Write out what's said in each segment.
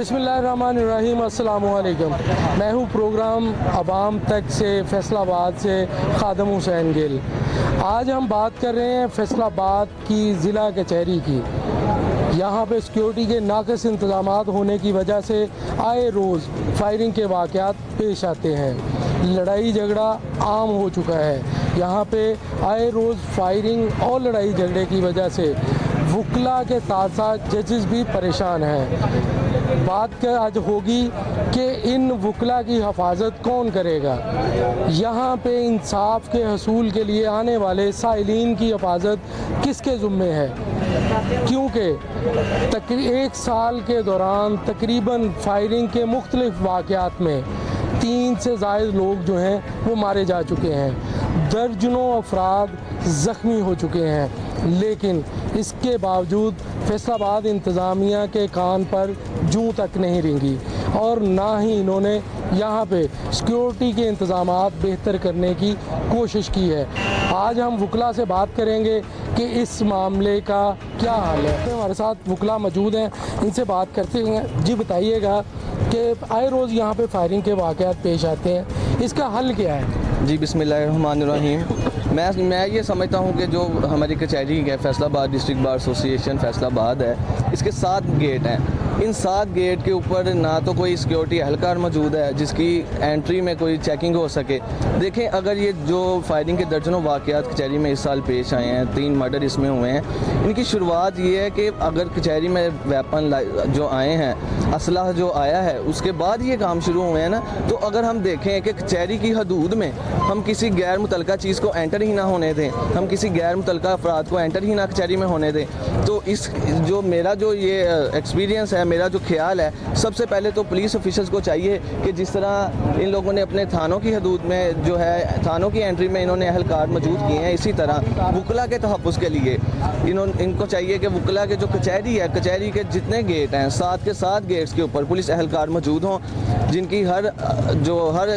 बिस्मिल्लाहिर्रहमानिर्रहीम, अस्सलामु अलैकुम। मैं हूँ प्रोग्राम अवाम तक से फैसलाबाद से खादम हुसैन गिल। आज हम बात कर रहे हैं फैसलाबाद की ज़िला कचहरी की। यहाँ पे सिक्योरिटी के नाक़िस इंतज़ाम होने की वजह से आए रोज़ फायरिंग के वाक़यात पेश आते हैं। लड़ाई झगड़ा आम हो चुका है। यहाँ पे आए रोज़ फायरिंग और लड़ाई झगड़े की वजह से वकला के साथ साथ जजेस भी परेशान हैं। बात आज होगी कि इन वकला की हिफाजत कौन करेगा। यहाँ पे इंसाफ के हसूल के लिए आने वाले साइलीन की हिफाजत किसके ज़िम्मे है, क्योंकि एक साल के दौरान तकरीबन फायरिंग के मुख्तलिफ वाक़यात में 3 से ज़ायद लोग जो हैं वो मारे जा चुके हैं। दर्जनों अफराद ज़ख्मी हो चुके हैं, लेकिन इसके बावजूद फैसलाबाद इंतज़ामिया के कान पर जूं तक नहीं रेंगी और ना ही इन्होंने यहाँ पे सिक्योरिटी के इंतज़ामात बेहतर करने की कोशिश की है। आज हम वकला से बात करेंगे कि इस मामले का क्या हाल है। हमारे साथ वकला मौजूद हैं, इनसे बात करते हैं। जी बताइएगा कि आए रोज़ यहाँ पे फायरिंग के वाक़यात पेश आते हैं, इसका हल क्या है? जी बिस्मिल्लाहिर्रहमानिर्रहीम। मैं ये समझता हूँ कि जो हमारी कचहरी है Faisalabad district bar association Faisalabad है, इसके 7 गेट हैं। इन 7 गेट के ऊपर ना तो कोई सिक्योरिटी एहलकार मौजूद है जिसकी एंट्री में कोई चेकिंग हो सके। देखें, अगर ये जो फायरिंग के दर्जनों वाक़यात कचहरी में इस साल पेश आए हैं, 3 मर्डर इसमें हुए हैं, इनकी शुरुआत ये है कि अगर कचहरी में वेपन जो आए हैं, असलहा जो आया है, उसके बाद ये काम शुरू हुए हैं ना, तो अगर हम देखें कि कचहरी की हदूद में हम किसी गैर मुतलका चीज़ को एंटर ही ना होने दें, हम किसी गैर मुतलका अफराद को एंटर ही ना कचहरी में होने दें, तो इस जो मेरा जो ये एक्सपीरियंस है, मेरा जो ख्याल है, सबसे पहले तो पुलिस ऑफिसर्स को चाहिए कि जिस तरह इन लोगों ने अपने थानों की हदूद में जो है थानों की एंट्री में इन्होंने एहलकार मौजूद किए हैं, इसी तरह वकला के तहफ़्फ़ुज़ के लिए इनको चाहिए कि वकला के जो कचहरी है, कचहरी के जितने गेट हैं, 7 के 7 गेट्स के ऊपर पुलिस एहलकार मौजूद हों, जिनकी हर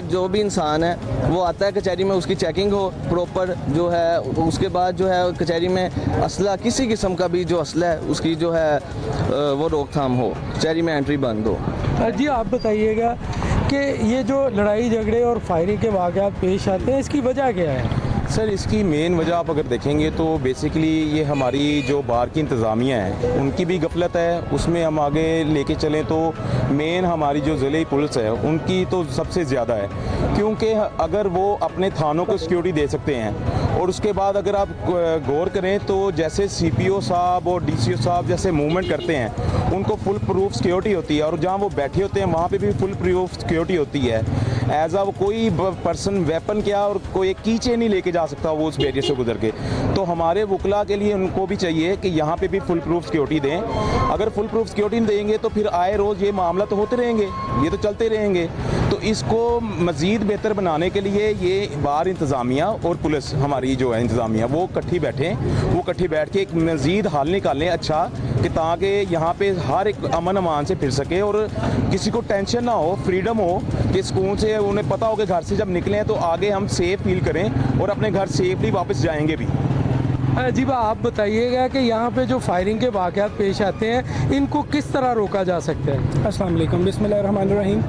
जो भी इंसान है वो आता है कचहरी में, उसकी चेकिंग हो प्रॉपर जो है। उसके बाद जो है कचहरी में असला किसी किस्म का भी जो असला है उसकी जो है वो रोकथाम हो, कचहरी में एंट्री बंद हो। जी आप बताइएगा कि ये जो लड़ाई झगड़े और फायरिंग के वाक़यात पेश आते हैं, इसकी वजह क्या है? सर, इसकी मेन वजह आप अगर देखेंगे तो बेसिकली ये हमारी जो बार की इंतज़ामिया है उनकी भी गफलत है। उसमें हम आगे लेके चलें तो मेन हमारी जो ज़िले पुलिस है उनकी तो सबसे ज़्यादा है, क्योंकि अगर वो अपने थानों को सिक्योरिटी दे सकते हैं और उसके बाद अगर आप गौर करें तो जैसे CPO साहब और DCO साहब जैसे मूवमेंट करते हैं उनको फुल प्रूफ सिक्योरिटी होती है, और जहाँ वो बैठे होते हैं वहाँ पे भी फुल प्रूफ सिक्योरिटी होती है। एज आ कोई पर्सन वेपन क्या और कोई एक की चेन नहीं लेके जा सकता वो उस बैरियर से गुजर के। तो हमारे वकला के लिए उनको भी चाहिए कि यहाँ पे भी फुल प्रूफ सिक्योरिटी दें। अगर फुल प्रूफ सिक्योरिटी नहीं देंगे तो फिर आए रोज़ ये मामला तो होते रहेंगे, ये तो चलते रहेंगे। तो इसको मज़ीद बेहतर बनाने के लिए ये बार इंतज़ामिया और पुलिस हमारी जो है इंतज़ामिया वो इकट्ठी बैठ के एक मज़ीद हल निकालें अच्छा, कि ताकि यहाँ पे हर एक अमन अमान से फिर सके और किसी को टेंशन ना हो, फ्रीडम हो कि स्कूल से उन्हें पता हो कि घर से जब निकलें तो आगे हम सेफ फील करें और अपने घर सेफली वापस जाएंगे भी। जी आप बताइएगा कि यहाँ पे जो फायरिंग के वाक़यात पेश आते हैं इनको किस तरह रोका जा सकता है? अस्सलाम वालेकुम, बिस्मिल्लाहिर्रहमानिर्रहीम।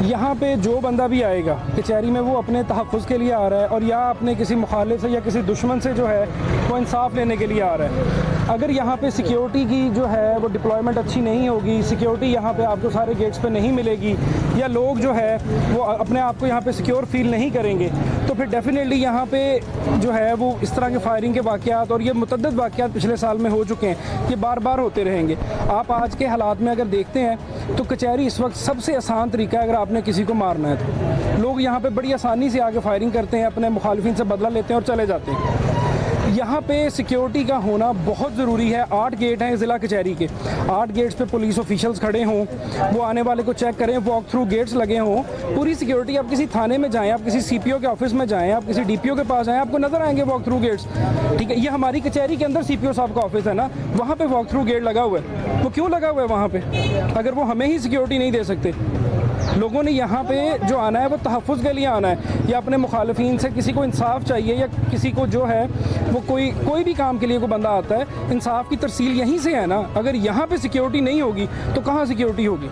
यहाँ पे जो बंदा भी आएगा कचहरी में वो अपने तहफ़्फ़ुज़ के लिए आ रहा है और या अपने किसी मुखालिफ से या किसी दुश्मन से जो है वो इंसाफ लेने के लिए आ रहा है। अगर यहाँ पे सिक्योरिटी की जो है वो डिप्लॉयमेंट अच्छी नहीं होगी, सिक्योरिटी यहाँ पे आपको सारे गेट्स पे नहीं मिलेगी, या लोग जो है वो अपने आप को यहाँ पे सिक्योर फील नहीं करेंगे, तो फिर डेफिनेटली यहाँ पे जो है वो इस तरह के फायरिंग के वाक़यात, और ये मुतअद्दिद वाक़यात पिछले साल में हो चुके हैं, ये बार बार होते रहेंगे। आप आज के हालात में अगर देखते हैं तो कचहरी इस वक्त सबसे आसान तरीका है अगर आपने किसी को मारना है तो। लोग यहाँ पे बड़ी आसानी से आके फायरिंग करते हैं, अपने मुखालिफिन से बदला लेते हैं और चले जाते हैं। यहाँ पे सिक्योरिटी का होना बहुत ज़रूरी है। 8 गेट हैं ज़िला कचहरी के, 8 गेट्स पे पुलिस ऑफिशियल्स खड़े हों, वो आने वाले को चेक करें, वॉक थ्रू गेट्स लगे हों, पूरी सिक्योरिटी। आप किसी थाने में जाएं, आप किसी CPO के ऑफिस में जाएं, आप किसी DPO के पास जाएं, आपको नज़र आएंगे वॉक थ्रू गेट्स। ठीक है, ये हमारी कचहरी के अंदर CPO साहब का ऑफिस है ना, वहाँ पर वॉक थ्रू गेट लगा हुआ है। वो क्यों लगा हुआ है वहाँ पर, अगर वो हमें ही सिक्योरिटी नहीं दे सकते? लोगों ने यहाँ पे जो आना है वो तहफ़्फ़ुज़ के लिए आना है, या अपने मुखालिफिन से किसी को इंसाफ चाहिए, या किसी को जो है वो कोई भी काम के लिए कोई बंदा आता है, इंसाफ की तरसील यहीं से है ना। अगर यहाँ पे सिक्योरिटी नहीं होगी तो कहाँ सिक्योरिटी होगी?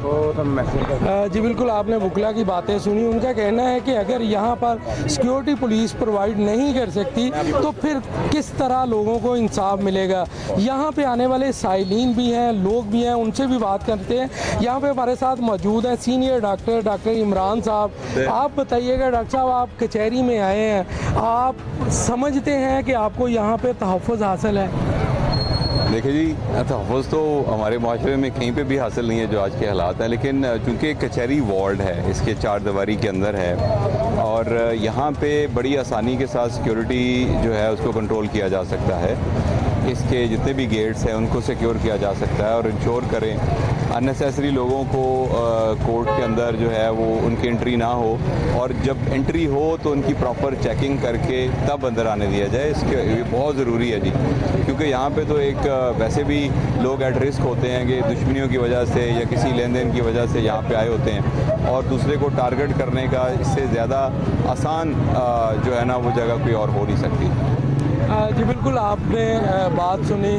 जी बिल्कुल, आपने वकला की बातें सुनी। उनका कहना है कि अगर यहाँ पर सिक्योरिटी पुलिस प्रोवाइड नहीं कर सकती तो फिर किस तरह लोगों को इंसाफ मिलेगा। यहाँ पे आने वाले साइलिन भी हैं, लोग भी हैं, उनसे भी बात करते हैं। यहाँ पे हमारे साथ मौजूद है सीनियर डॉक्टर इमरान साहब। आप बताइएगा डॉक्टर साहब, आप कचहरी में आए हैं, आप समझते हैं कि आपको यहाँ पे तहफ़्फ़ुज़ हासिल है? देखिए जी, तहफ़्फ़ुज़ तो हमारे माशरे में कहीं पे भी हासिल नहीं है जो आज के हालात हैं, लेकिन चूँकि कचहरी वार्ड है, इसके 4 दीवारी के अंदर है और यहाँ पे बड़ी आसानी के साथ सिक्योरिटी जो है उसको कंट्रोल किया जा सकता है। इसके जितने भी गेट्स हैं उनको सिक्योर किया जा सकता है और इंश्योर करें अननेसेसरी लोगों को कोर्ट के अंदर जो है वो उनकी एंट्री ना हो, और जब एंट्री हो तो उनकी प्रॉपर चेकिंग करके तब अंदर आने दिया जाए। इसके ये बहुत ज़रूरी है जी, क्योंकि यहाँ पे तो एक वैसे भी लोग एट रिस्क होते हैं कि दुश्मनियों की वजह से या किसी लेन देन की वजह से यहाँ पे आए होते हैं, और दूसरे को टारगेट करने का इससे ज़्यादा आसान जो है ना वो जगह कोई और हो नहीं सकती। जी बिल्कुल, आपने बात सुनी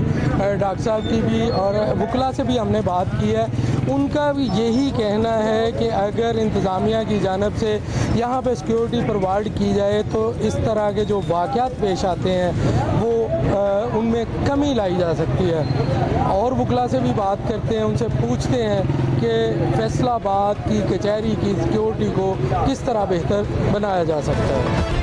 डॉक्टर साहब की भी, और वकला से भी हमने बात की है। उनका भी यही कहना है कि अगर इंतज़ामिया की जानिब से यहाँ पे सिक्योरिटी प्रोवाइड की जाए तो इस तरह के जो वाक़यात पेश आते हैं वो उनमें कमी लाई जा सकती है। और वकला से भी बात करते हैं, उनसे पूछते हैं कि फैसलाबाद की कचहरी की सिक्योरिटी को किस तरह बेहतर बनाया जा सकता है।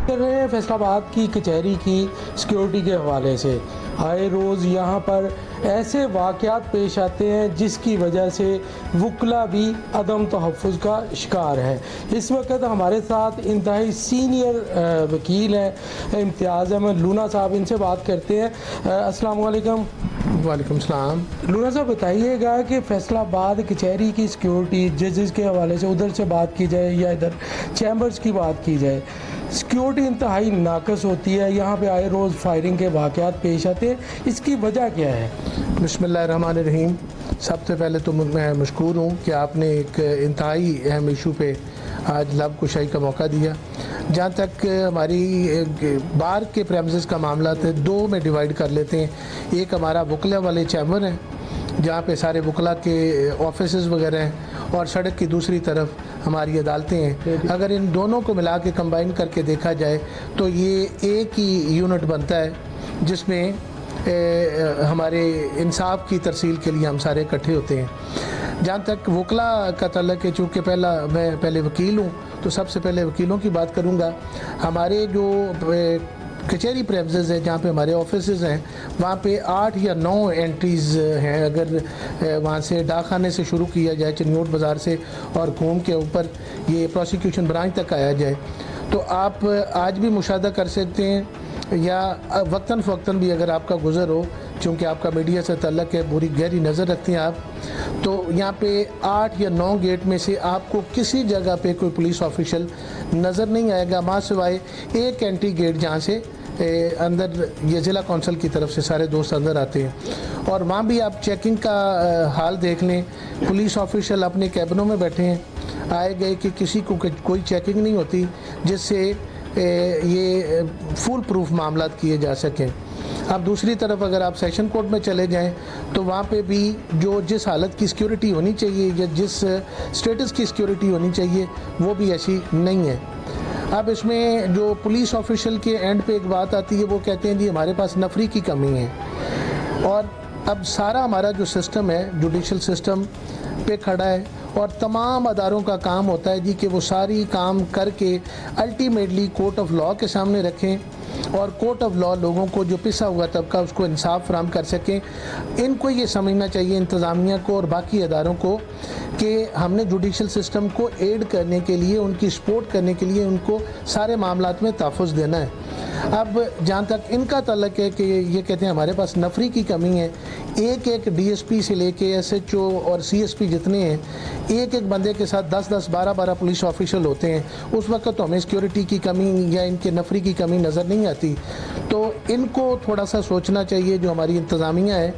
कर रहे हैं फैसलाबाद की कचहरी की सिक्योरिटी के हवाले से। आए रोज़ यहाँ पर ऐसे वाक़यात पेश आते हैं जिसकी वजह से वकला भी अदम तहफ़्फ़ुज़ का शिकार है। इस वक्त हमारे साथ इंतहाई सीनियर वकील हैं इम्तियाज़ अहमद लूना साहब, इनसे बात करते हैं। अस्सलाम वालेकुम। वालेकुम सलाम। लूना साहब, बताइएगा कि फैसलाबाद कचहरी की सिक्योरिटी जजेस के हवाले से उधर से बात की जाए या इधर चैम्बर्स की बात की जाए, सिक्योरिटी इंतहाई नाकस होती है। यहाँ पे आए रोज़ फायरिंग के वाक़यात पेश आते हैं, इसकी वजह क्या है? बिस्मिल्लाहिर्रहमानिर्रहीम। सबसे पहले तो मैं मशकूर हूँ कि आपने एक इंतहाई अहम इशू पे आज लब कुशाई का मौका दिया। जहाँ तक हमारी बार के प्रेमिसेस का मामला है, 2 में डिवाइड कर लेते हैं। एक हमारा वकला वाले चैम्बर हैं जहाँ पे सारे वकला के ऑफिसेज़ वगैरह हैं, और सड़क की दूसरी तरफ हमारी अदालतें हैं। अगर इन दोनों को मिला के कंबाइन करके देखा जाए तो ये एक ही यूनिट बनता है जिसमें हमारे इंसाफ की तरसील के लिए हम सारे इकट्ठे होते हैं। जहाँ तक वकला का तल्लक है, चूँकि मैं पहले वकील हूँ तो सबसे पहले वकीलों की बात करूँगा। हमारे जो कचहरी प्रेमिसेस है जहाँ पे हमारे ऑफिसेज हैं, वहाँ पे 8 या 9 एंट्रीज़ हैं। अगर वहाँ से डाकखाने से शुरू किया जाए, चनियोट बाज़ार से, और घूम के ऊपर ये प्रोसिक्यूशन ब्रांच तक आया जाए, तो आप आज भी मुशाहदा कर सकते हैं, या वक्तन फ़वक्तन भी अगर आपका गुज़र हो, चूँकि आपका मीडिया से तल्लक है, पूरी गहरी नज़र रखते हैं आप, तो यहाँ पे 8 या 9 गेट में से आपको किसी जगह पे कोई पुलिस ऑफिशियल नज़र नहीं आएगा, माँ सिवाय एक एंट्री गेट जहाँ से अंदर ये ज़िला कौंसल की तरफ से सारे दोस्त अंदर आते हैं। और वहाँ भी आप चेकिंग का हाल देख लें, पुलिस ऑफिशियल अपने कैबिनों में बैठे हैं, आए गए कि किसी को कोई चेकिंग नहीं होती जिससे ये फुल प्रूफ मामला किए जा सकें। अब दूसरी तरफ अगर आप सेशन कोर्ट में चले जाएं तो वहाँ पे भी जो जिस हालत की सिक्योरिटी होनी चाहिए या जिस स्टेटस की सिक्योरिटी होनी चाहिए वो भी ऐसी नहीं है। अब इसमें जो पुलिस ऑफिशियल के एंड पे एक बात आती है, वो कहते हैं जी हमारे पास नफरी की कमी है, और अब सारा हमारा जो सिस्टम है जुडिशल सिस्टम पे खड़ा है, और तमाम अदारों का काम होता है जी कि वो सारी काम करके अल्टीमेटली कोर्ट ऑफ लॉ के सामने रखें, और कोर्ट ऑफ लॉ लोगों को जो पिसा हुआ तबका उसको इंसाफ फराहम कर सकें। इनको ये समझना चाहिए, इंतज़ामिया को और बाकी अदारों को, कि हमने जुडिशल सिस्टम को एड करने के लिए, उनकी सपोर्ट करने के लिए उनको सारे मामलात में तहफ़्फ़ुज़ देना है। अब जहाँ तक इनका तल्लक है कि ये कहते हैं हमारे पास नफरी की कमी है, एक डीएसपी से लेके एसएचओ और सीएसपी जितने हैं, एक बंदे के साथ 10-10, 12-12 पुलिस ऑफिशियल होते हैं, उस वक्त तो हमें सिक्योरिटी की कमी या इनके नफरी की कमी नज़र नहीं आती। तो इनको थोड़ा सा सोचना चाहिए जो हमारी इंतज़ामिया है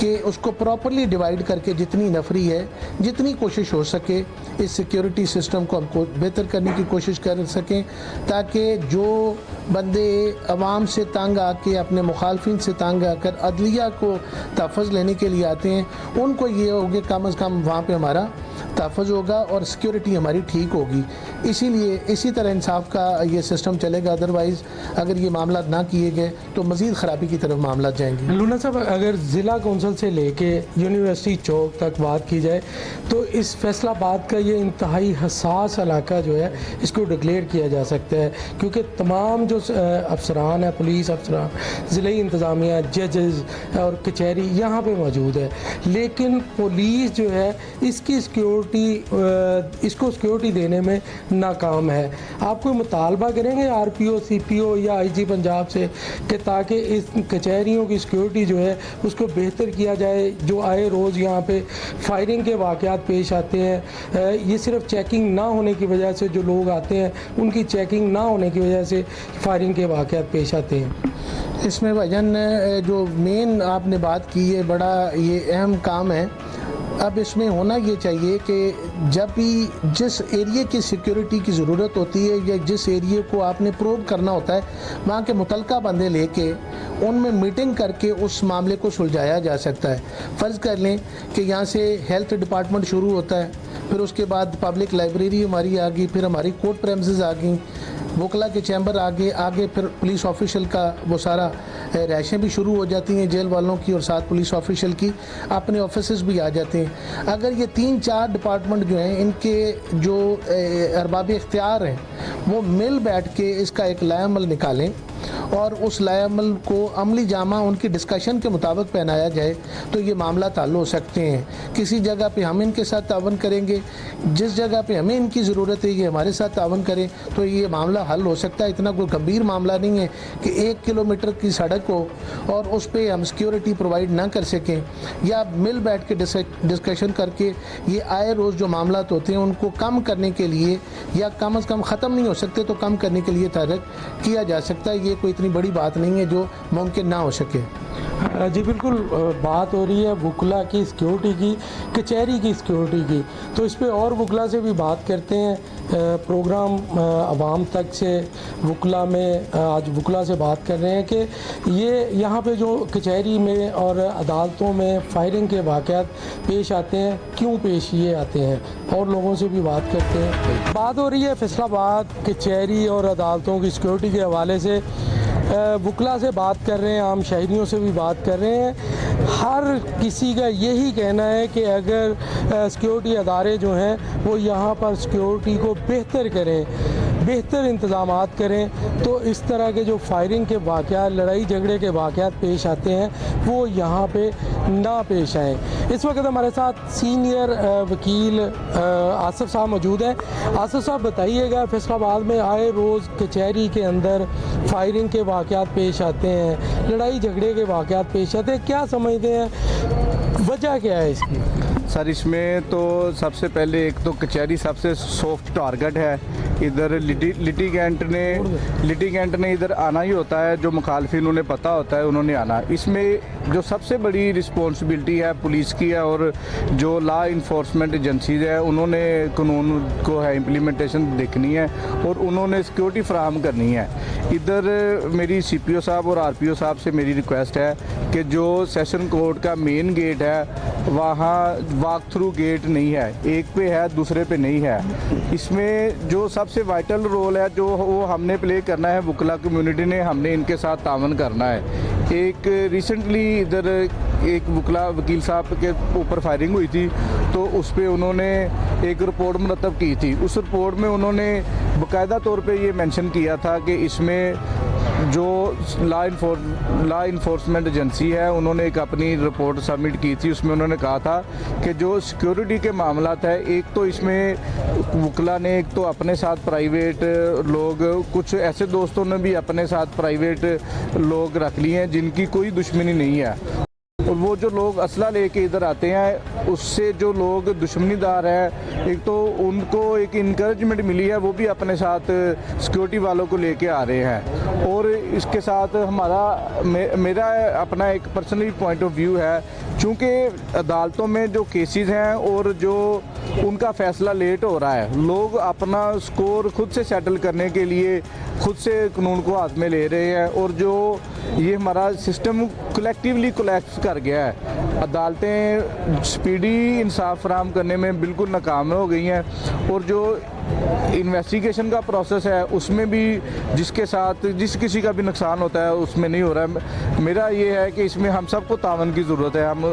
कि उसको प्रॉपरली डिवाइड करके जितनी नफरी है जितनी कोशिश हो सके इस सिक्योरिटी सिस्टम को हमको बेहतर करने की कोशिश कर सकें, ताकि जो बंदे अवाम से तंग आके अपने मुखालफिन से तंग आकर अदलिया को तहफ़्फ़ुज़ लेने के लिए आते हैं उनको ये होगे कम अज़ कम वहाँ पे हमारा तहफ़्फ़ुज़ होगा और सिक्योरिटी हमारी ठीक होगी। इसीलिए इसी तरह इंसाफ का ये सिस्टम चलेगा, अदरवाइज़ अगर ये मामला ना किए गए तो मज़ीद ख़राबी की तरफ मामला जाएंगे। लूना साहब, अगर ज़िला कौंसल से लेके यूनिवर्सिटी चौक तक बात की जाए तो इस फैसलाबाद का ये इंतहाई हसास इलाका जो है इसको डिक्लेयर किया जा सकता है, क्योंकि तमाम जो अफसरान है, पुलिस अफसरान, ज़िले इंतज़ामिया, जजेस और कचहरी यहाँ पे मौजूद है, लेकिन पुलिस जो है इसकी इसको सिक्योरिटी देने में नाकाम है। आप कोई मुतालबा करेंगे आरपीओ, सीपीओ या आईजी पंजाब से कि ताकि इस कचहरियों की सिक्योरिटी जो है उसको बेहतर किया जाए? जो आए रोज़ यहाँ पे फायरिंग के वाक़यात पेश आते हैं, ये सिर्फ चेकिंग ना होने की वजह से जो लोग आते हैं उनकी चेकिंग ना होने की वजह से फायरिंग के वाक़यात पेश आते हैं। इसमें भाईजान जो मेन आपने बात की है बड़ा ये अहम काम है। अब इसमें होना ये चाहिए कि जब भी जिस एरिया की सिक्योरिटी की ज़रूरत होती है या जिस एरिया को आपने प्रूव करना होता है, वहाँ के मुतलका बंदे लेके उनमें मीटिंग करके उस मामले को सुलझाया जा सकता है। फ़र्ज़ कर लें कि यहाँ से हेल्थ डिपार्टमेंट शुरू होता है, फिर उसके बाद पब्लिक लाइब्रेरी हमारी आ गई, फिर हमारी कोर्ट प्रेमिसेस आ गई, वकला के चैम्बर आगे फिर पुलिस ऑफिशियल का वो सारा रैशें भी शुरू हो जाती हैं जेल वालों की, और साथ पुलिस ऑफिशियल की अपने ऑफिसेस भी आ जाते हैं। अगर ये 3-4 डिपार्टमेंट जो हैं इनके जो अरबाब इख्तियार हैं वो मिल बैठ के इसका एक लाएअमल निकालें और उस लाएअमल को अमली जामा उनकी डिस्कशन के मुताबिक पहनाया जाए तो ये मामला हल हो सकते हैं। किसी जगह पे हम इनके साथ तावन करेंगे, जिस जगह पे हमें इनकी ज़रूरत है ये हमारे साथ तावन करें तो ये मामला हल हो सकता है। इतना कोई गंभीर मामला नहीं है कि 1 किलोमीटर की सड़क हो और उस पर हम सिक्योरिटी प्रोवाइड ना कर सकें, या मिल बैठ के डिस्कशन करके ये आए रोज़ जो मामला होते हैं उनको कम करने के लिए, या कम अज़ कम ख़त्म नहीं हो सकते तो कम करने के लिए तहरीक किया जा सकता है। ये कोई इतनी बड़ी बात नहीं है जो मुमकिन ना हो सके। जी बिल्कुल, बात हो रही है वकला की सिक्योरिटी की, कचहरी की सिक्योरिटी की, तो इस पे और वकला से भी बात करते हैं। प्रोग्राम आवाम तक से वकला में आज वकला से बात कर रहे हैं कि ये यहाँ पे जो कचहरी में और अदालतों में फायरिंग के वाक़यात पेश आते हैं, क्यों पेश ये आते हैं, और लोगों से भी बात करते हैं। बात हो रही है फैसलाबाद कचहरी और अदालतों की सिक्योरिटी के हवाले से, वकला से बात कर रहे हैं, आम शहरियों से भी बात कर रहे हैं। हर किसी का यही कहना है कि अगर सिक्योरिटी अदारे जो हैं वो यहाँ पर सिक्योरिटी को बेहतर करें, बेहतर इंतज़ामात करें तो इस तरह के जो फायरिंग के वाक़यात, लड़ाई झगड़े के वाक़यात पेश आते हैं वो यहाँ पे ना पेश आएँ। इस वक्त हमारे साथ सीनियर वकील आसिफ साहब मौजूद हैं। आसिफ साहब, बताइएगा, फैसलाबाद में आए रोज़ कचहरी के अंदर फायरिंग के वाक़यात पेश आते हैं, लड़ाई झगड़े के वाक़यात पेश आते हैं, क्या समझते हैं, वजह क्या है इसकी? सर, इसमें तो सबसे पहले एक तो कचहरी सबसे सॉफ्ट टारगेट है। इधर लिटिगेंट ने इधर आना ही होता है, जो मुखालफिन उन्हें पता होता है उन्होंने आना। इसमें जो सबसे बड़ी रिस्पॉन्सिबिलिटी है पुलिस की है, और जो लॉ इन्फोर्समेंट एजेंसीज है उन्होंने कानून को है इम्प्लीमेंटेशन देखनी है और उन्होंने सिक्योरिटी फराहम करनी है। इधर मेरी सीपीओ साहब और आरपीओ साहब से मेरी रिक्वेस्ट है कि जो सेशन कोर्ट का मेन गेट है वहाँ वॉक थ्रू गेट नहीं है, एक पे है दूसरे पे नहीं है। इसमें जो सबसे वाइटल रोल है जो वो हमने प्ले करना है, वकला कम्युनिटी ने, हमने इनके साथ तावन करना है। एक रिसेंटली इधर एक वकील साहब के ऊपर फायरिंग हुई थी तो उस पर उन्होंने एक रिपोर्ट मुरतब की थी। उस रिपोर्ट में उन्होंने बाकायदा तौर पे ये मेंशन किया था कि इसमें जो लॉ इन्फोर्समेंट एजेंसी है उन्होंने एक अपनी रिपोर्ट सबमिट की थी। उसमें उन्होंने कहा था कि जो सिक्योरिटी के मामलात है, एक तो इसमें वकला ने एक तो अपने साथ प्राइवेट लोग, कुछ ऐसे दोस्तों ने भी अपने साथ प्राइवेट लोग रख लिए हैं जिनकी कोई दुश्मनी नहीं है। और वो जो लोग असला लेके इधर आते हैं उससे जो लोग दुश्मनीदार है, एक तो उनको एक इनकरेजमेंट मिली है, वो भी अपने साथ सिक्योरिटी वालों को लेके आ रहे हैं। और इसके साथ मेरा अपना एक पर्सनली पॉइंट ऑफ व्यू है, चूँकि अदालतों में जो केसेस हैं और जो उनका फ़ैसला लेट हो रहा है, लोग अपना स्कोर खुद से सेटल करने के लिए खुद से कानून को हाथ में ले रहे हैं और जो ये हमारा सिस्टम कलेक्टिवली कोलैप्स कर गया है। अदालतें स्पीडी इंसाफ फराहम करने में बिल्कुल नाकाम हो गई हैं और जो इन्वेस्टिगेशन का प्रोसेस है उसमें भी जिसके साथ जिस किसी का भी नुकसान होता है उसमें नहीं हो रहा है। मेरा ये है कि इसमें हम सबको तावन की ज़रूरत है, हम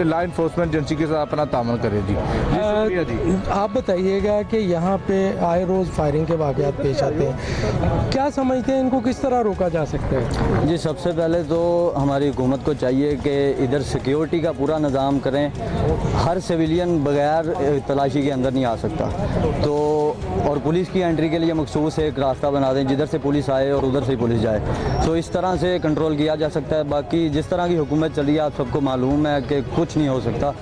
लॉ इन्फोर्समेंट एजेंसी के साथ अपना तावन करें। जी शुक्रिया जी। आप बताइएगा कि यहाँ पे आए रोज़ फायरिंग के वाक़यात पेश आते हैं, क्या समझते हैं इनको किस तरह रोका जा सकता है? जी सबसे पहले तो हमारी हुकूमत को चाहिए कि इधर सिक्योरिटी का पूरा निज़ाम करें। हर सिविलियन बगैर तलाशी के अंदर नहीं आ सकता, तो और पुलिस की एंट्री के लिए मखसूस एक रास्ता बना दें जिधर से पुलिस आए और उधर से ही पुलिस जाए। तो इस तरह से कंट्रोल किया जा सकता है। बाकी जिस तरह की हुकूमत चली है आप सबको मालूम है कि कुछ नहीं हो सकता।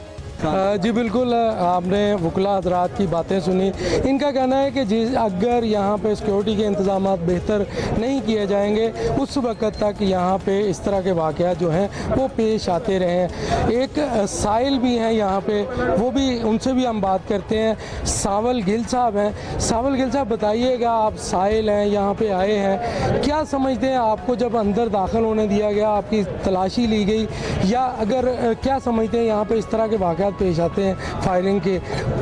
जी बिल्कुल, आपने वकला हजरात की बातें सुनी। इनका कहना है कि अगर यहाँ पे सिक्योरिटी के इंतजाम बेहतर नहीं किए जाएंगे उस वक़्त तक यहाँ पे इस तरह के वाक़यात जो हैं वो पेश आते रहें। एक साहिल भी हैं यहाँ पे, वो भी उनसे भी हम बात करते हैं। सावल गिल साहब हैं। सावल गिल साहब बताइएगा, आप साहिल हैं, यहाँ पे आए हैं, क्या समझते हैं आपको जब अंदर दाखिल होने दिया गया, आपकी तलाशी ली गई, या अगर क्या समझते हैं यहाँ पे इस तरह के वाक़यात पेश आते हैं फायरिंग के,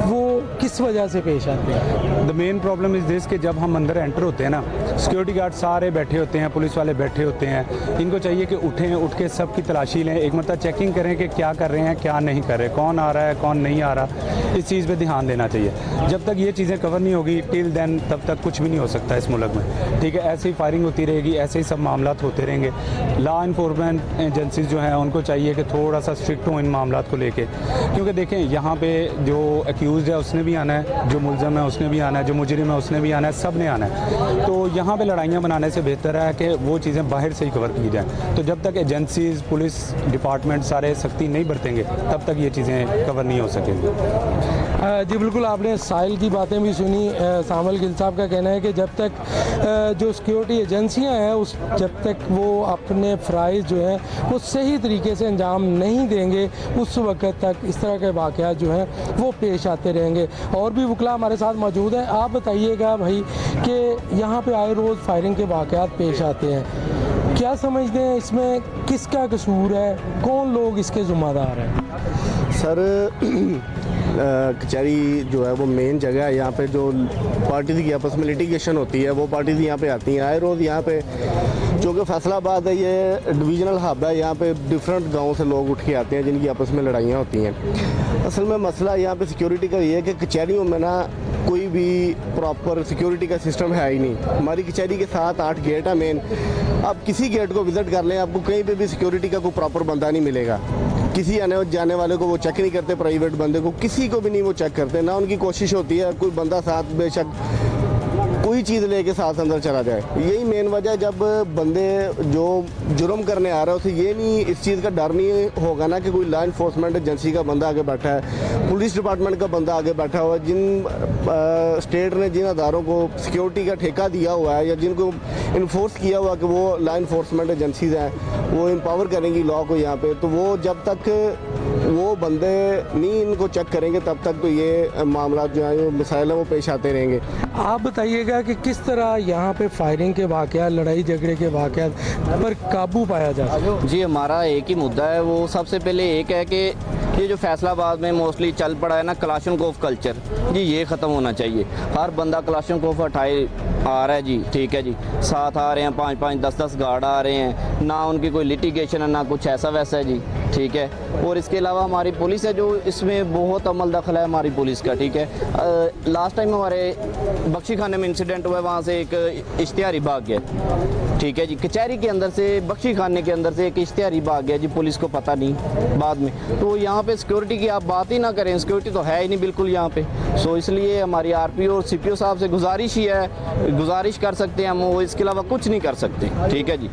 वो किस वजह से पेश आते हैं? The main problem is this कि जब हम अंदर एंटर होते हैं ना, सिक्योरिटी गार्ड सारे बैठे होते हैं, पुलिस वाले बैठे होते हैं। इनको चाहिए कि उठ के सबकी तलाशी लें, एक मतलब चेकिंग करें कि क्या कर रहे हैं क्या नहीं कर रहे, कौन आ रहा है कौन नहीं आ रहा। इस चीज़ पे ध्यान देना चाहिए। जब तक ये चीज़ें कवर नहीं होगी टिल देन तब तक कुछ भी नहीं हो सकता इस मुल्क में। ठीक है, ऐसे ही फायरिंग होती रहेगी, ऐसे ही सब मामला होते रहेंगे। लॉ इन्फोर्समेंट एजेंसीज जो हैं उनको चाहिए कि थोड़ा सा स्ट्रिक्ट हो इन मामला को लेके, क्योंकि देखें यहाँ पे जो एक्यूज़ है उसने भी आना है, जो मुलज़म है उसने भी आना है, जो मुजरिम है उसने भी आना है, सब ने आना है। तो यहाँ पे लड़ाइयाँ बनाने से बेहतर है कि वो चीज़ें बाहर से ही कवर की जाएँ। तो जब तक एजेंसीज पुलिस डिपार्टमेंट सारे सख्ती नहीं बरतेंगे तब तक ये चीज़ें कवर नहीं हो सकेंगी। जी बिल्कुल, आपने साहिल की बातें भी सुनी। सावल गिल साहब का कहना है कि जब तक जो सिक्योरिटी एजेंसियां हैं उस जब तक वो अपने फ़राइज़ जो हैं वो सही तरीके से अंजाम नहीं देंगे उस वक्त तक इस तरह के वाक़यात जो हैं वो पेश आते रहेंगे। और भी वकला हमारे साथ मौजूद हैं। आप बताइएगा भाई कि यहाँ पे आए रोज़ फायरिंग के वाक़यात पेश आते हैं, क्या समझते हैं इसमें किसका कसूर है, कौन लोग इसके ज़िम्मेदार हैं? सर कचहरी जो है वो मेन जगह है। यहाँ पे जो पार्टीज़ की आपस में लिटिगेशन होती है वो पार्टीज़ यहाँ पे आती हैं आए रोज़। यहाँ पे जो कि फैसलाबाद है ये डिवीज़नल हब है, यहाँ पे डिफरेंट गाँव से लोग उठ के आते हैं जिनकी आपस में लड़ाइयाँ होती हैं। असल में मसला यहाँ पे सिक्योरिटी का ये है कि कचहरियों में ना कोई भी प्रॉपर सिक्योरिटी का सिस्टम है ही नहीं। हमारी कचहरी के 7-8 गेट है मेन। आप किसी गेट को विज़िट कर लें, आपको कहीं पे भी सिक्योरिटी का कोई प्रॉपर बंदा नहीं मिलेगा। किसी आने जाने वाले को वो चेक नहीं करते, प्राइवेट बंदे को किसी को भी नहीं वो चेक करते। ना उनकी कोशिश होती है कोई बंदा साथ बेशक कोई चीज़ लेके साथ अंदर चला जाए। यही मेन वजह है, जब बंदे जो जुर्म करने आ रहे हैं उसे ये नहीं इस चीज़ का डर नहीं होगा ना कि कोई लॉ इन्फोर्समेंट एजेंसी का बंदा आगे बैठा है, पुलिस डिपार्टमेंट का बंदा आगे बैठा हुआ है। जिन स्टेट ने जिन अदारों को सिक्योरिटी का ठेका दिया हुआ है या जिनको इन्फोर्स किया हुआ कि वो लॉ इन्फोर्समेंट एजेंसीज हैं वो एम्पावर करेंगी लॉ को यहाँ पे, तो वो जब तक वो बंदे नहीं इनको चेक करेंगे तब तक तो ये मामला जो है मसाइल हैं वो पेश आते रहेंगे। आप बताइएगा कि किस तरह यहाँ पे फायरिंग के वाक़यात, लड़ाई झगड़े के वाक़यात पर काबू पाया जा सकता? जी हमारा एक ही मुद्दा है, वो सबसे पहले एक है कि ये जो फैसलाबाद में मोस्टली चल पड़ा है ना क्लाशनकोफ कल्चर, जी ये ख़त्म होना चाहिए। हर बंदा क्लाशनकोफ हटाए आ रहा है जी, ठीक है जी, साथ आ रहे हैं 5-5, 10-10 गार्ड आ रहे हैं, ना उनकी कोई लिटिगेशन है ना कुछ ऐसा वैसा है जी, ठीक है। और इसके अलावा हमारी पुलिस है जो इसमें बहुत अमल दखल है हमारी पुलिस का, ठीक है। लास्ट टाइम हमारे बख्शी खाने में इंसिडेंट हुआ, वहाँ से एक इश्तिहारी भाग गया, ठीक है जी। कचहरी के अंदर से बख्शी खाने के अंदर से एक इश्तिहारी भाग गया जी, पुलिस को पता नहीं बाद में। तो यहाँ पे सिक्योरिटी की आप बात ही ना करें, सिक्योरिटी तो है ही नहीं बिल्कुल यहाँ पे। सो इसलिए हमारी आरपीओ और सीपीओ साहब से गुजारिश ही है, गुजारिश कर सकते हैं हम, वो इसके अलावा कुछ नहीं कर सकते, ठीक है जी।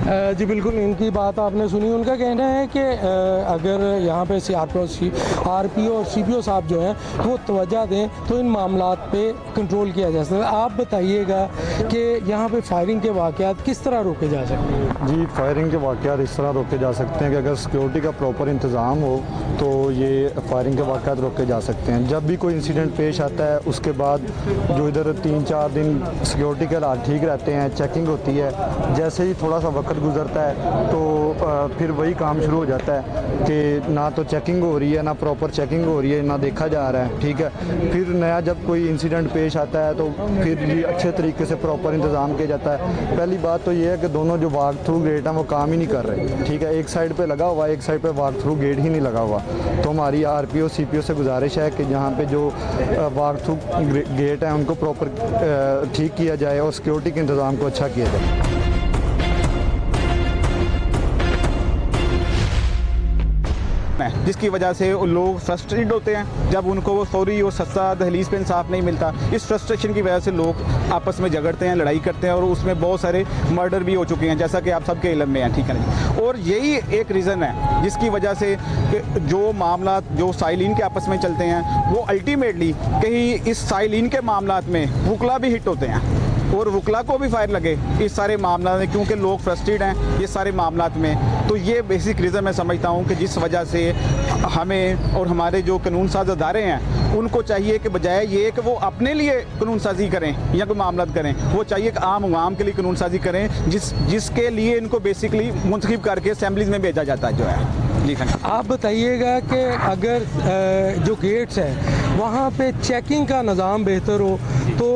जी बिल्कुल, इनकी बात आपने सुनी। उनका कहना है कि अगर यहाँ पे आरपीओ और सीपीओ साहब जो हैं वो तवज्जो दें तो इन मामलात पे कंट्रोल किया जा सकता है। आप बताइएगा कि यहाँ पे फायरिंग के वाक़यात किस तरह रोके जा सकते हैं? जी, फायरिंग के वाक़यात इस तरह रोके जा सकते हैं कि अगर सिक्योरिटी का प्रॉपर इंतज़ाम हो तो ये फायरिंग के वाक़यात रोके जा सकते हैं। जब भी कोई इंसिडेंट पेश आता है उसके बाद जो इधर 3-4 दिन सिक्योरिटी के हालात ठीक रहते हैं, चेकिंग होती है। जैसे ही थोड़ा सा वक्त गुजरता है तो फिर वही काम शुरू हो जाता है कि ना तो चेकिंग हो रही है, ना प्रॉपर चेकिंग हो रही है, ना देखा जा रहा है। ठीक है, फिर नया जब कोई इंसिडेंट पेश आता है तो फिर भी अच्छे तरीके से प्रॉपर इंतज़ाम किया जाता है। पहली बात तो ये है कि दोनों जो वॉक थ्रू गेट हैं वो काम ही नहीं कर रहे। ठीक है, एक साइड पे लगा हुआ है, एक साइड पे वॉक थ्रू गेट ही नहीं लगा हुआ। तो हमारी आरपीओ सीपीओ से गुजारिश है कि यहाँ पे जो वॉक थ्रू गेट हैं उनको प्रॉपर ठीक किया जाए और सिक्योरिटी के इंतज़ाम को अच्छा किया जाए। जिसकी वजह से लोग फ्रस्ट्रेटेड होते हैं जब उनको वो फौरी और सस्ता दहलीज पे इंसाफ नहीं मिलता। इस फ्रस्ट्रेशन की वजह से लोग आपस में झगड़ते हैं, लड़ाई करते हैं और उसमें बहुत सारे मर्डर भी हो चुके हैं, जैसा कि आप सबके इल्म में हैं। ठीक है ना, और यही एक रीज़न है जिसकी वजह से जो मामला जो साइलिन के आपस में चलते हैं वो अल्टीमेटली कहीं इस साइलिन के मामलात में वकला भी हिट होते हैं और वकला को भी फायर लगे इस सारे मामला में, क्योंकि लोग फ्रस्ट्रेटेड हैं ये सारे मामलात में। तो ये बेसिक रीज़न मैं समझता हूँ कि जिस वजह से हमें और हमारे जो कानून साज अदारे हैं उनको चाहिए कि बजाय ये कि वो अपने लिए कानून साजी करें या कोई मामलात करें, वो चाहिए कि आम अवाम के लिए कानून साजी करें जिसके लिए इनको बेसिकली मुंतखब करके असेंबलीज में भेजा जाता है जो है। आप बताइएगा कि अगर जो गेट्स हैं वहाँ पे चेकिंग का निज़ाम बेहतर हो तो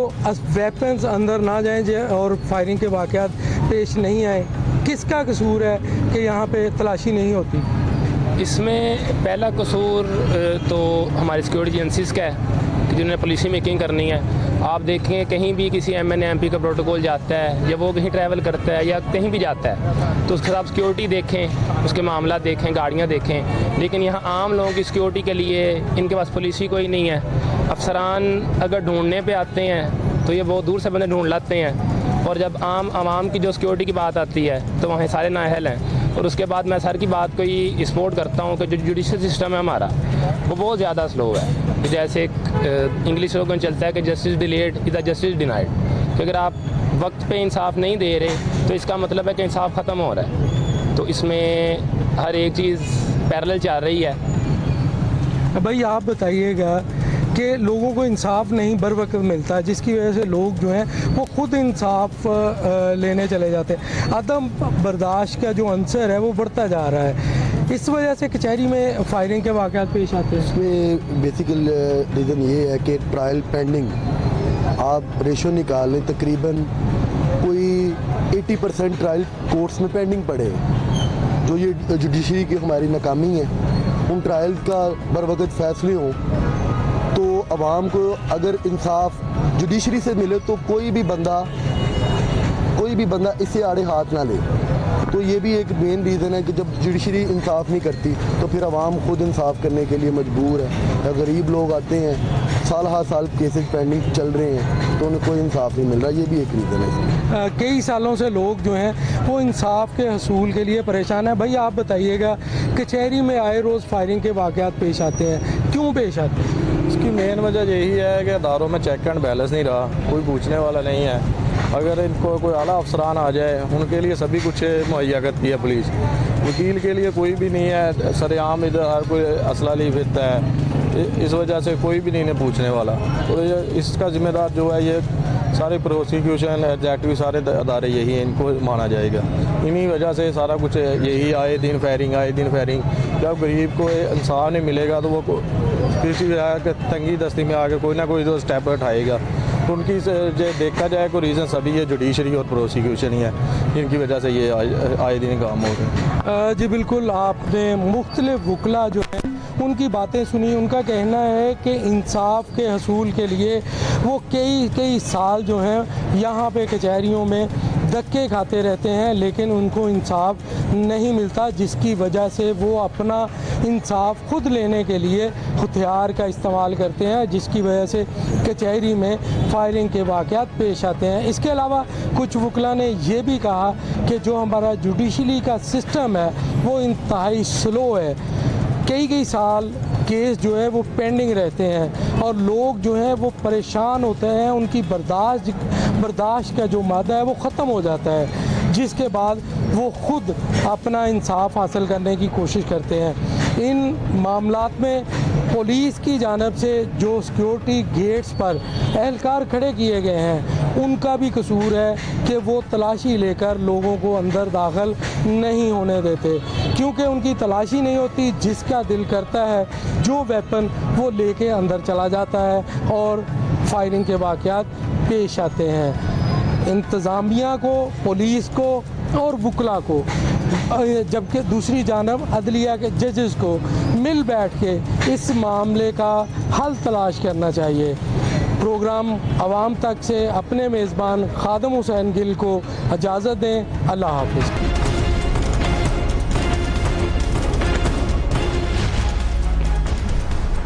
वेपन्स अंदर ना जाएं और फायरिंग के वाक़यात पेश नहीं आए, किसका कसूर है कि यहाँ पे तलाशी नहीं होती? इसमें पहला कसूर तो हमारी सिक्योरिटी एजेंसीज़ का है कि जिन्होंने पॉलिसी मेकिंग करनी है। आप देखें कहीं भी किसी एमएनए एमपी का प्रोटोकॉल जाता है या वो कहीं ट्रैवल करता है या कहीं भी जाता है तो उसके साथ सिक्योरिटी देखें, उसके मामला देखें, गाड़ियाँ देखें। लेकिन यहाँ आम लोगों की सिक्योरिटी के लिए इनके पास पॉलिसी कोई नहीं है। अफसरान अगर ढूंढने पे आते हैं तो ये बहुत दूर से बंदे ढूंढ लाते हैं और जब आवाम की जो सिक्योरिटी की बात आती है तो वहाँ सारे नाअहल हैं। और उसके बाद मैं सर की बात को ही सपोर्ट करता हूँ कि जो जुडिशल सिस्टम है हमारा वो बहुत ज़्यादा स्लो है। जैसे इंग्लिश लोगों में चलता है कि justice delayed is the justice denied, कि अगर आप वक्त पे इंसाफ नहीं दे रहे तो इसका मतलब है कि इंसाफ ख़त्म हो रहा है। तो इसमें हर एक चीज़ पैरेलल चल रही है। भाई आप बताइएगा कि लोगों को इंसाफ नहीं बर वक्त मिलता, जिसकी वजह से लोग जो हैं वो ख़ुद इंसाफ लेने चले जाते हैं। अदम बर्दाश्त का जो अंसर है वो बढ़ता जा रहा है, इस वजह से कचहरी में फायरिंग के वाक़यात पेश आते हैं। इसमें बेसिकल रीज़न ये है कि ट्रायल पेंडिंग आप रेशो निकाल लें, तकरीबन कोई 80% ट्रायल कोर्ट्स में पेंडिंग पड़े हैं। जो ये जुडिशरी की हमारी नाकामी है, उन ट्रायल का बर वक्त फैसले हों तो आवाम को अगर इंसाफ जुडिशरी से मिले तो कोई भी बंदा इससे आड़े हाथ ना ले। तो ये भी एक मेन रीज़न है कि जब जुडिशरी इंसाफ नहीं करती तो फिर आवाम खुद इंसाफ करने के लिए मजबूर है। या गरीब लोग आते हैं, साल हर साल केसेस पेंडिंग चल रहे हैं तो उन्हें कोई इंसाफ नहीं मिल रहा, ये भी एक रीज़न है। कई सालों से लोग जो हैं वो इंसाफ के हसूल के लिए परेशान हैं। भाई आप बताइएगा, कचहरी में आए रोज़ फायरिंग के वाक़यात पेश आते हैं, क्यों पेश आते हैं? इसकी मेन वजह यही है कि अदारों में चेक एंड बैलेंस नहीं रहा, कोई पूछने वाला नहीं है। अगर इनको कोई आला अफसरान आ जाए उनके लिए सभी कुछ मुहैया करती है पुलिस, वकील के लिए कोई भी नहीं है। सरेआम इधर हर कोई असला ली फिरता है, इस वजह से कोई भी नहीं पूछने वाला। तो ये इसका ज़िम्मेदार जो है ये सारे प्रोसिक्यूशन एग्जेक्टिव सारे अदारे यही हैं, इनको माना जाएगा। इन्हीं वजह से सारा कुछ यही आए दिन फायरिंग। जब गरीब को इंसाफ नहीं मिलेगा तो वो किसी तंगी दस्ती में आके कोई ना कोई तो स्टेप उठाएगा। तो उनकी देखा जाए कोई रीज़न सभी है जुडिशरी और प्रोसिक्यूशन ही है, इनकी वजह से ये आए दिन काम हो रहे। जी बिल्कुल, आपने मुख्तलिफ वकला जो हैं उनकी बातें सुनी। उनका कहना है कि इंसाफ के हसूल के लिए वो कई साल जो हैं यहाँ पे कचहरियों में धक्के खाते रहते हैं, लेकिन उनको इंसाफ नहीं मिलता, जिसकी वजह से वो अपना इंसाफ खुद लेने के लिए हथियार का इस्तेमाल करते हैं, जिसकी वजह से कचहरी में फायरिंग के वाक़यात पेश आते हैं। इसके अलावा कुछ वकला ने यह भी कहा कि जो हमारा जुडिशली का सिस्टम है वो इंतहाई स्लो है, कई साल केस जो है वो पेंडिंग रहते हैं और लोग जो हैं वो परेशान होते हैं, उनकी बर्दाश्त का जो मादा है वो ख़त्म हो जाता है, जिसके बाद वो ख़ुद अपना इंसाफ हासिल करने की कोशिश करते हैं। इन मामलात में पुलिस की जानिब से जो सिक्योरिटी गेट्स पर एहलकार खड़े किए गए हैं उनका भी कसूर है कि वो तलाशी लेकर लोगों को अंदर दाखिल नहीं होने देते, क्योंकि उनकी तलाशी नहीं होती, जिसका दिल करता है जो वेपन वो लेके अंदर चला जाता है और फायरिंग के वाक़यात पेश आते हैं। इंतज़ामिया को, पुलिस को और वकला को, जबकि दूसरी जानब अदलिया के जजेस को मिल बैठ के इस मामले का हल तलाश करना चाहिए। प्रोग्राम आवाम तक से अपने मेज़बान खादम हुसैन गिल को इजाज़त दें। अल्लाह हाफ़िज़।